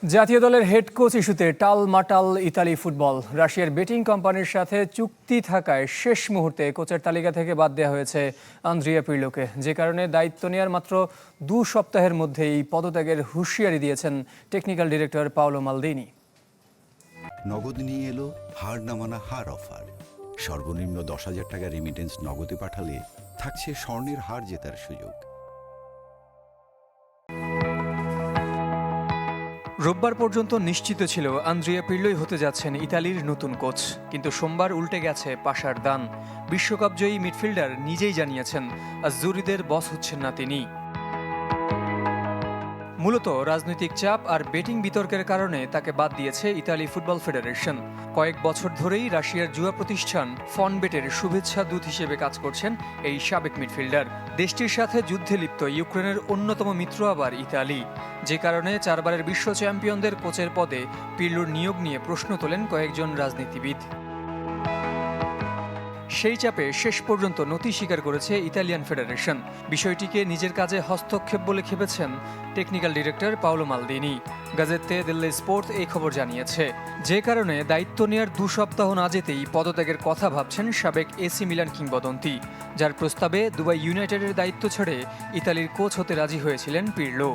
জাতীয় দলের head coach ইস্যুতে টালমাটাল ইতালি ফুটবল। রাশিয়ার বেটিং কোম্পানির সাথে চুক্তি থাকায় শেষ মুহূর্তে কোচের তালিকা থেকে বাদ দেওয়া হয়েছে আন্দ্রিয়া পিরলোকে, যে কারণে দায়িত্ব নেওয়ার মাত্র 2 সপ্তাহের মধ্যেই পদত্যাগের হুঁশিয়ারি দিয়েছেন টেকনিক্যাল ডিরেক্টর পাওলো মালদিনি। নগদ নিয়ে এলো হার না মানা হার অফার। সর্বনিম্ন 10,000 টাকা রেমিটেন্স নগদে পাঠালে থাকছে স্বর্ণের হার জেতার সুযোগ। রোববার পর্যন্ত নিশ্চিত ছিল আন্দ্রিয়া পিরলোই হতে যাচ্ছেন ইতালির নতুন কোচ, কিন্তু সোমবার উল্টে গেছে পাশার দান। বিশ্বকাপজয়ী মিডফিল্ডার নিজেই জানিয়েছেন আজ্জুরিদের বস হচ্ছেন না তিনি। মূলত রাজনৈতিক চাপ আর বেটিং বিতর্কের কারণে তাকে বাদ দিয়েছে ইতালি ফুটবল ফেডারেশন। কয়েক বছর ধরেই রাশিয়ার জুয়া প্রতিষ্ঠান ফনবেটের শুভেচ্ছা দূত হিসেবে কাজ করছেন এই সাবেক মিডফিল্ডার। দেশটির সাথে যুদ্ধে লিপ্ত ইউক্রেনের অন্যতম মিত্র আবার ইতালি, যে কারণে 4 বারের বিশ্ব চ্যাম্পিয়নদের কোচের পদে পিরলোর নিয়োগ নিয়ে প্রশ্ন তোলেন কয়েকজন রাজনীতিবিদ। সেই চাপে শেষ পর্যন্ত নতি স্বীকার করেছে ইতালিয়ান ফেডারেশন। বিষয়টিকে নিজের কাজে হস্তক্ষেপ বলে খেপেছেন technical director Paolo Maldini. Gazzetta dello Sport এই খবর জানিয়েছে, যে কারণে দায়িত্ব নেওয়ার 2 সপ্তাহ না যেতেই পদত্যাগের কথা ভাবছেন সাবেক এসি মিলান কিংবদন্তি, যার প্রস্তাবে দুবাই ইউনাইটেডের দায়িত্ব ছেড়ে ইতালির কোচ হতে রাজি হয়েছিলেন পিরলো।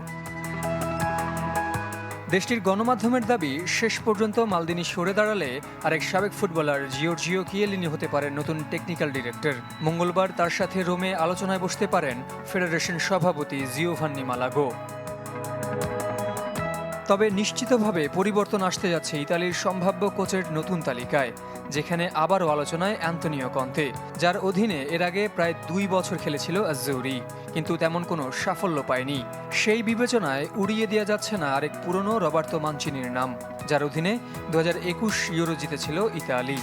দেশটির গণমাধ্যমের দাবি, শেষ পর্যন্ত মালদিনি সরে দাঁড়ালে আরেক সাবেক ফুটবলার জিওর্জিও কিয়েলিনি হতে পারেন নতুন টেকনিক্যাল ডিরেক্টর। মঙ্গলবার তার সাথে রোমে আলোচনায় বসতে পারেন ফেডারেশন সভাপতি জিওভান্নি মালাগো। তবে নিশ্চিতভাবে পরিবর্তন আসতে যাচ্ছে ইতালির সম্ভাব্য কোচের নতুন তালিকায়, যেখানে আবারও আলোচনায় অ্যান্তোনিও কন্তে, যার অধীনে এর আগে প্রায় 2 বছর খেলেছিল আজ্জুরি, কিন্তু তেমন কোনো সাফল্য পায়নি। সেই বিবেচনায় উড়িয়ে দেওয়া যাচ্ছে না আরেক পুরনো রবার্তো মানচিনির নাম, যার অধীনে 2021 ইউরো জিতেছিল ইতালি।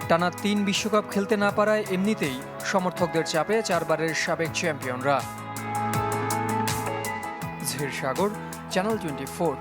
টানা 3 বিশ্বকাপ খেলতে না পারায় এমনিতেই সমর্থকদের চাপে 4 বারের সাবেক চ্যাম্পিয়নরা। সাগর, চ্যানেল 24।